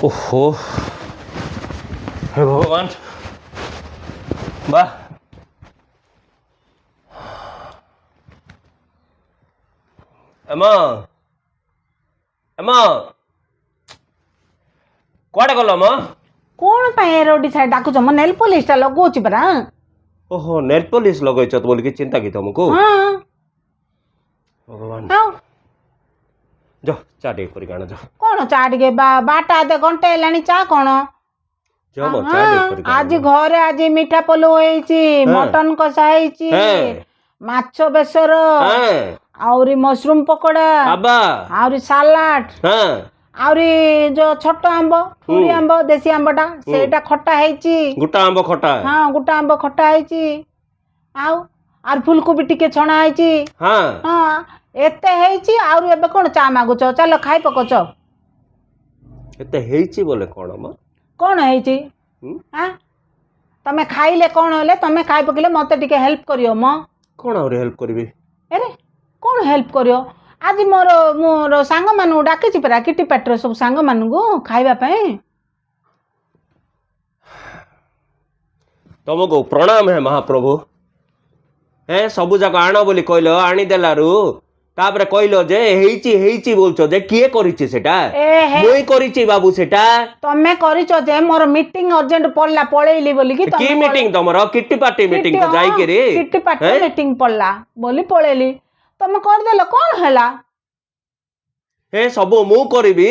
ଓହୋ ହେ ଭଗବାନ ବା ଏମ ଏମ କୁଆଡ଼େ ଗଲ ମ? କଣ ପାଇଁ ଏରୋଡି ଛାଇ ଡାକୁଛ? ମୋ ନେଲ ପଲିସ ଟା ଲଗାଉଛି ପରା। ଓହୋ ନେଲ୍ ପଲିସ୍ ଲଗେଇଛ ବୋଲିକି ଚିନ୍ତା କି ତମକୁ? ହଁ ଭଗବାନ ଆଉ ଯ ଚା ଟିକେ କରିକି ଆଣ ଯ କଣ ଚା ଟିକେ ବାରଟା ଅଧେ ଘଣ୍ଟେ ହେଲାଣି ଚା କଣ? ଯ ମ ଚା ହଁ ଟିକେ କରିକି ଆଣ ଆଜି ମ। ଘରେ ଆଜି ମିଠା ପଲଉ ହେଇଛି, ହଁ ମଟନ କଷା ହେଇଛି, ହଁ ମାଛ ବେସର, ହଁ ଆହୁରି ମସରୁମ ପକୋଡା, ଆବା ଆହୁରି ସାଲାଡ, ହଁ ଆହୁରି ଯୋଉ ଛୋଟ ଆମ୍ବ ହୁଁ ଠୁରି ଆମ୍ବ ଦେଶୀ ଆମ୍ବଟା ହୁଁ ସେଇଟା ଖଟା ହେଇଛି। ଗୋଟା ଆମ୍ବ ଖଟା ହଁ ଗୋଟା ଆମ୍ବ ଖଟା ହେଇଛି। ଆଉ ଆର ଫୁଲକୋବି ଟିକେ ଛଣା ହେଇଛି। ହଁ ହଁ ଏତେ ହେଇଛି। ଆହୁରି ଏବେ କଣ ଚା ମାଗୁଛ? ଚାଲ ଖାଇ ପକଉଛ। ଏତେ ହେଇଛି ବୋଲେ କଣ ମ? କଣ ହେଇଛି? ହୁଁ ଆଁ ତମେ ଖାଇଲେ କଣ ହେଲେ ତମେ ଖାଇ ପକେଇଲେ ମତେ ଟିକେ ହେଲ୍ପ କରିବ ମ। କଣ ଆହୁରି ହେଲ୍ପ କରିବି? ଆରେ କଣ ହେଲ୍ପ କରିବ? ଆଜି ମୋର ସାଙ୍ଗମାନଙ୍କୁ ଡାକିଛି ପରା, କିଟି ପାଟିର ସବୁ ସାଙ୍ଗମାନଙ୍କୁ ଖାଇବା ପାଇଁ। ତମକୁ ପ୍ରଣାମ ହେ ମହାପ୍ରଭୁ। ହେ ସବୁ ଯାକ ଆଣ ବୋଲି କହିଲ, ଆଣିଦେଲାରୁ ତାପରେ କହିଲ ଯେ ହେଇଛି ହେଇଛି ବୋଲଛ ଯେ କିଏ କରିଛି ସେଟା? ଏ ହେ ମୁଇଁ କରିଛି ବାବୁ ସେଟା। ତମେ କରିଛ ଯେ ମୋର ମିଟିଂ ଅର୍ଜେଣ୍ଟ ପଡିଲା ପଳେଇଲି ବୋଲିକି କି ତମେ ମିଟିଂ ତମର? କିଟି ପାର୍ଟି ମିଟିଂ କିଟି କୁ ଯାଇକିରି କିଟି ପାଟିର ହେଁ ମିଟିଂ ପଡିଲା ବୋଲି ପଳେଇଲି। ତମେ କରିଦେଲ କଣ ହେଲା? ହେ ସବୁ ମୁଁ କରିବି?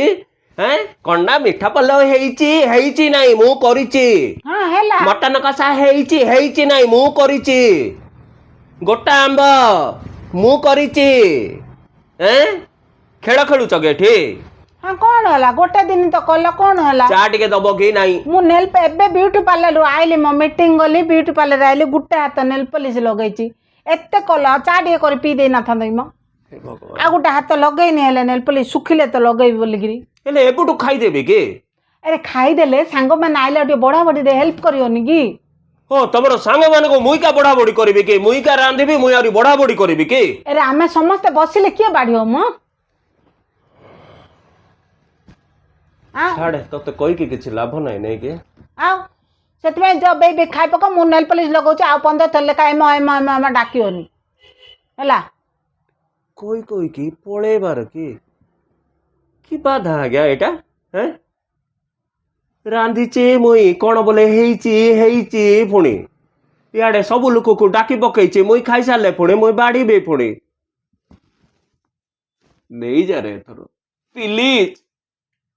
ହେଁ କଣ୍ଡା ମିଠା ପଲଉ ହେଇଛି ହେଇଛି ନାଇଁ ମୁଁ କରିଛି। ହଁ ହେଲା। ମଟନ କଷା ହେଇଛି ହେଇଛି ନାଇଁ ମୁଁ କରିଛି। ଗୋଟା ଆମ୍ବ ମୁଁ କରିଛି। ଖେଳ ଖେଳୁଛ କି ଏଠି? ହଁ କଣ ହେଲା? ଗୋଟେ ଦିନ ତ କଲ କଣ ହେଲା? ଚା ଟିକେ ଦବ କି ନାଇଁ? ମୁଁ ଏବେ ବିୟୁଟି ପାର୍ଲରରୁ ଆଇଲି, ମୋ ମିଟିଂ ଗଲି, ବିୟୁଟି ପାର୍ଲର ଆଇଲି, ଗୋଟେ ହାତ ନେଲ ପଲିସ ଲଗେଇଛି। ଏତେ କଲ ଆଉ ଚା ଟିକେ କରି ପିଇ ଦେଇ ନଥାନ୍ତ ମ? ହେ ଭଗବାନ ଆଉ ଗୋଟେ ହାତ ଲଗେଇନି ହେଲେ ନେଲ ପଲିସ ଶୁଖିଲେ ତ ଲଗେଇବି ବୋଲିକିରି। ହେଲେ ଏବେଠୁ ଖାଇଦେବି କି? ଆରେ ଖାଇଦେଲେ ସାଙ୍ଗମାନେ ଆଇଲେ ଟିକେ ବଢା ବଢିରେ ହେଲ୍ପ କରିବନି କି? ହଁ ତମର ସାଙ୍ଗମାନଙ୍କୁ ମୁଇଁକା ବଢା ବଢି କରିବି କି? ମୁଇଁକା ରାନ୍ଧିବି ମୁଇଁ ଆହୁରି ବଢା ବଢି କରିବି କି? ଆରେ ଆମେ ସମସ୍ତେ ବସିଲେ କିଏ ବାଢିବ ମ? ଛାଡେ ତତେ କହିକି କିଛି ଲାଭ ନାହିଁ ନାଇକି? ଆଉ ସେଥିପାଇଁ ବେବି ଖାଇ ପକ। ମୁଁ ନେଲ ପଲିସ ଲଗାଉଛି। ଆଉ 15 ଥର ଲେଖା ଏମ ଡାକିବନି ହେଲା। କହି କହିକି ପଳେଇବାର କି? କି ବାଧା ଆଜ୍ଞା ଏଇଟା? ରାନ୍ଧିଛି ମୁଇଁ କଣ ବୋଲେ ହେଇଛି ହେଇଛି ପୁଣି ଇଆଡେ ସବୁ ଲୋକକୁ ଡାକି ପକେଇଛି। ମୁଇଁ ଖାଇସାରିଲେ ପୁଣି ମୁଇଁ ବାଢିବି ପୁଣି। ନେଇଯାରେ ଏଥର ପ୍ଲିଜ।